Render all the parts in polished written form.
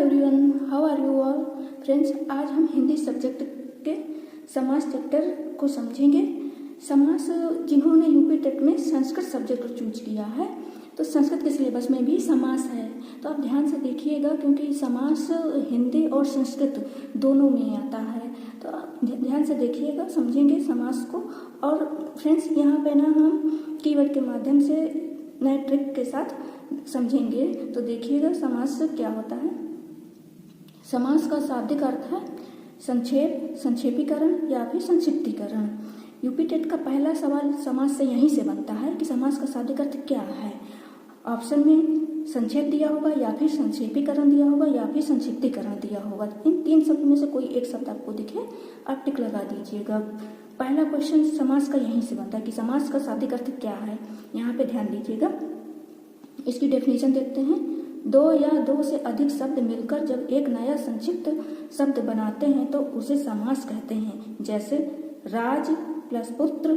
Everyone, how are you all friends. आज हम Hindi subject के समास चैप्टर को समझेंगे। समास जिन्होंने यूपी टेट में संस्कृत सब्जेक्ट चूज किया है तो संस्कृत के सिलेबस में भी समास है, तो आप ध्यान से देखिएगा क्योंकि समास हिंदी और संस्कृत दोनों में आता है। तो आप ध्यान से देखिएगा, समझेंगे समास को। और फ्रेंड्स यहाँ पे ना हम कीवर्ड के माध्यम से नए ट्रिक के साथ समझेंगे। तो देखिएगा समास क्या होता है। समास का शाब्दिक अर्थ है संक्षेप, संक्षेपीकरण या फिर संक्षिप्तीकरण। यूपी टेट का पहला सवाल समास से यहीं से बनता है कि समास का शाब्दिक अर्थ क्या है। ऑप्शन में संक्षेप दिया होगा या फिर संक्षेपीकरण दिया होगा या फिर संक्षिप्तीकरण दिया होगा। इन तीन शब्द में से कोई एक शब्द आपको दिखे, आप टिक लगा दीजिएगा। पहला क्वेश्चन समास का यहीं से बनता है कि समास का शाब्दिक अर्थ क्या है। यहाँ पे ध्यान दीजिएगा, इसकी डेफिनेशन देखते हैं। दो या दो से अधिक शब्द मिलकर जब एक नया संक्षिप्त शब्द बनाते हैं तो उसे समास कहते हैं। जैसे राज प्लस पुत्र,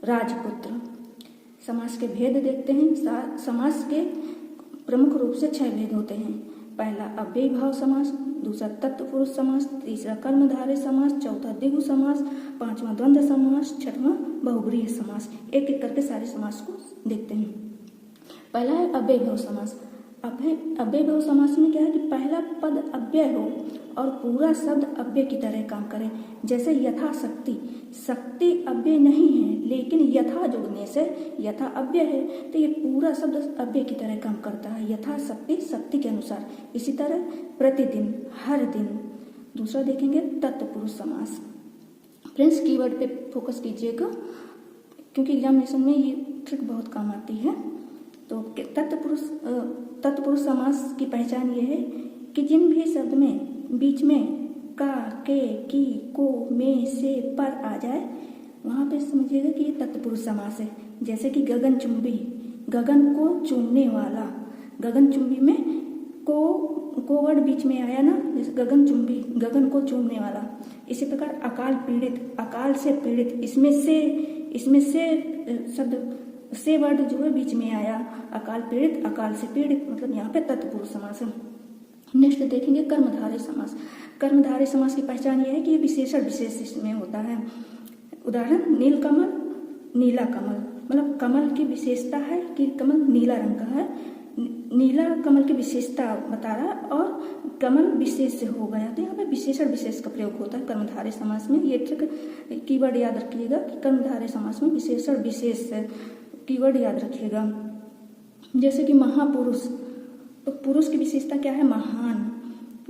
राजपुत्र। समास के भेद देखते हैं। समास के प्रमुख रूप से 6 भेद होते हैं। पहला अव्ययीभाव समास, दूसरा तत्पुरुष समास, तीसरा कर्मधारय समास, चौथा द्विगु समास, पांचवा द्वंद्व समास, छठवां बहुब्रीहि समास। एक एक करके सारे समास को देखते हैं। पहला है अव्ययीभाव समास। अव्ययीभाव समास में क्या है कि पहला पद अव्यय हो और पूरा शब्द अव्यय की तरह काम करे। जैसे यथाशक्ति, शक्ति अव्यय नहीं है लेकिन यथा जोड़ने से यथा अव्यय है, तो ये पूरा शब्द अव्यय की तरह काम करता है। यथाशक्ति, शक्ति के अनुसार। इसी तरह प्रतिदिन, हर दिन। दूसरा देखेंगे तत्पुरुष समास। फ्रेंड्स कीवर्ड पे फोकस कीजिएगा क्योंकि एग्जामिनेशन में ये ट्रिक बहुत काम आती है। तो तत्पुरुष समास की पहचान ये है कि जिन भी शब्द में बीच में का, के, की, को, में, से, पर आ जाए वहां पे समझिएगा कि ये तत्पुरुष समास है। जैसे कि गगनचुंबी, गगन को चूमने वाला। गगनचुंबी में को वर्ड बीच में आया ना, जैसे गगनचुंबी, गगन को चूमने वाला। इसी प्रकार अकाल पीड़ित, अकाल से पीड़ित। इसमें से शब्द, से वर्ड जो है बीच में आया। अकाल पीड़ित, अकाल से पीड़ित, मतलब यहाँ पे तत्पुरुष समास है। नेक्स्ट देखेंगे कर्मधारय समास। कर्मधारय समास की पहचान यह है कि ये विशेषण विशेष इसमें होता है। उदाहरण नीलकमल, नीला कमल। मतलब कमल की विशेषता है कि कमल नीला रंग का है। नीला कमल की विशेषता बता रहा है और कमल विशेष से हो गया, तो यहाँ पे विशेषण विशेष का प्रयोग होता है कर्मधारय समास में। ये ट्रिक कीवर्ड याद रखिएगा कि कर्मधारय समास में विशेषण विशेष कीवर्ड याद रखिएगा। जैसे कि महापुरुष, तो पुरुष की विशेषता क्या है? महान।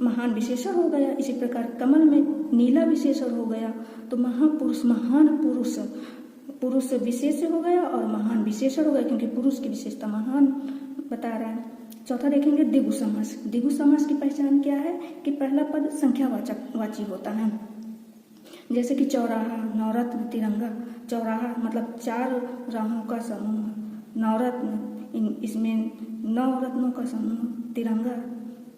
महान विशेषण हो गया। इसी प्रकार कमल में नीला विशेषण हो गया, तो महापुरुष, महान पुरुष। पुरुष विशेष हो गया और महान विशेषण हो गया क्योंकि पुरुष की विशेषता महान बता रहा है। चौथा देखेंगे द्विगु समास। द्विगु समास की पहचान क्या है कि पहला पद संख्यावाची होता है। जैसे कि चौराहा, नवरत्न, तिरंगा। चौराहा मतलब 4 राहों का समूह। नवरत्न, इसमें 9 रत्नों का समूह। तिरंगा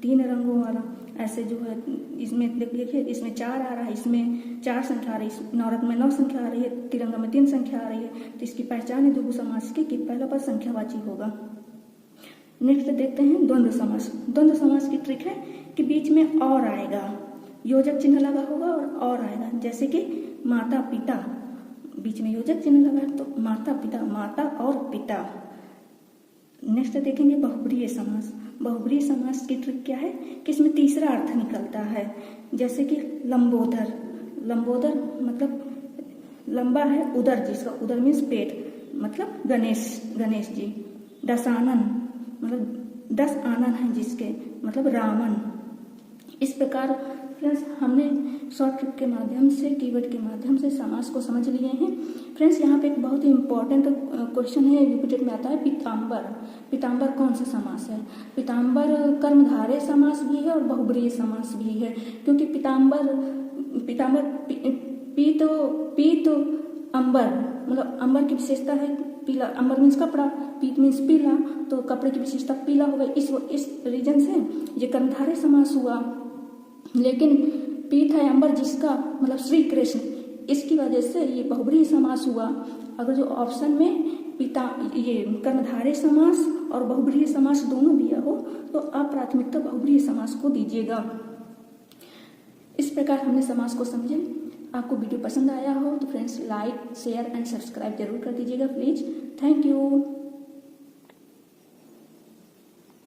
3 रंगों वाला। ऐसे जो है इसमें देखिए, इसमें 4 आ रहा है, इसमें 4 संख्या आ रही है, नवरत्न में 9 संख्या आ रही है, तिरंगा में 3 संख्या आ रही है। तो इसकी पहचान है द्विगु समास की कि पहला पद संख्यावाची होगा। नेक्स्ट देखते हैं द्वंद्व समास। द्वंद्व समास की ट्रिक है कि बीच में और आएगा, योजक चिन्ह लगा होगा और आएगा। जैसे कि माता पिता, बीच में योजक चिन्ह लगा है तो माता पिता, माता और पिता। नेक्स्ट देखेंगे बहुब्रीहि समास। बहुब्रीहि समास की ट्रिक क्या है कि इसमें तीसरा अर्थ निकलता है। जैसे कि लंबोदर, लंबोदर मतलब लंबा है उदर, जिसका उदर मीन्स पेट, मतलब गणेश जी। दशानन मतलब 10 आनन है जिसके, मतलब रावण। इस प्रकार फ्रेंड्स हमने शॉर्ट ट्रिक के माध्यम से, कीवर्ड के माध्यम से समास को समझ लिए हैं। फ्रेंड्स यहाँ पे एक बहुत ही इंपॉर्टेंट क्वेश्चन है, यूपी टेट में आता है पीताम्बर। पीताम्बर कौन सा समास है? पीताम्बर कर्मधारय समास भी है और बहुब्रीहि समास भी है। क्योंकि पीताम्बर पीत अंबर, मतलब अंबर की विशेषता है पीला। अंबर मीन्स कपड़ा, पीत मीन्स पीला, तो कपड़े की विशेषता पीला हो गई। इस रीजन से ये कर्मधारय समास हुआ। लेकिन पीत है अंबर जिसका, मतलब श्री कृष्ण, इसकी वजह से ये बहुब्रीहि समास हुआ। अगर जो ऑप्शन में ये कर्मधारय समास और बहुब्रीहि समास दोनों दिया हो तो आप प्राथमिकता बहुब्रीहि समास को दीजिएगा। इस प्रकार हमने समास को समझे। आपको वीडियो पसंद आया हो तो friends like, share and subscribe जरूर कर दीजिएगा प्लीज। Thank you.